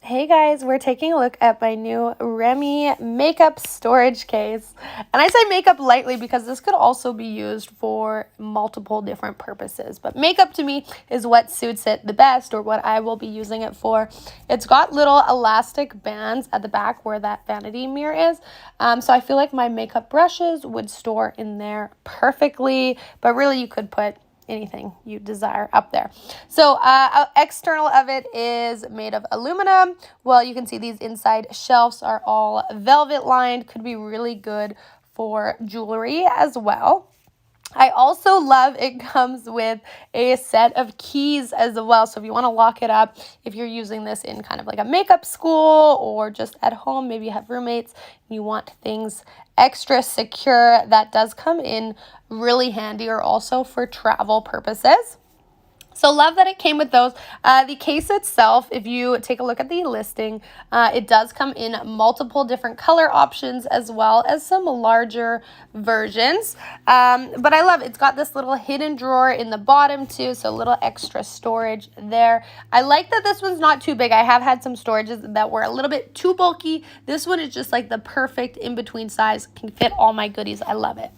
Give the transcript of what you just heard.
Hey guys, we're taking a look at my new Reme makeup storage case. And I say makeup lightly because this could also be used for multiple different purposes. But makeup to me is what suits it the best, or what I will be using it for. It's got little elastic bands at the back where that vanity mirror is. So I feel like my makeup brushes would store in there perfectly. But really you could put anything you desire up there. So external of it is made of aluminum. Well, you can see these inside shelves are all velvet lined. Could be really good for jewelry as well. I also love it comes with a set of keys as well. So if you want to lock it up, if you're using this in kind of like a makeup school or just at home, maybe you have roommates and you want things extra secure, that does come in really handy, or also for travel purposes. So love that it came with those. The case itself, if you take a look at the listing, it does come in multiple different color options as well as some larger versions. But I love it. It's got this little hidden drawer in the bottom too, so a little extra storage there. I like that this one's not too big. I have had some storages that were a little bit too bulky. This one is just like the perfect in-between size. Can fit all my goodies. I love it.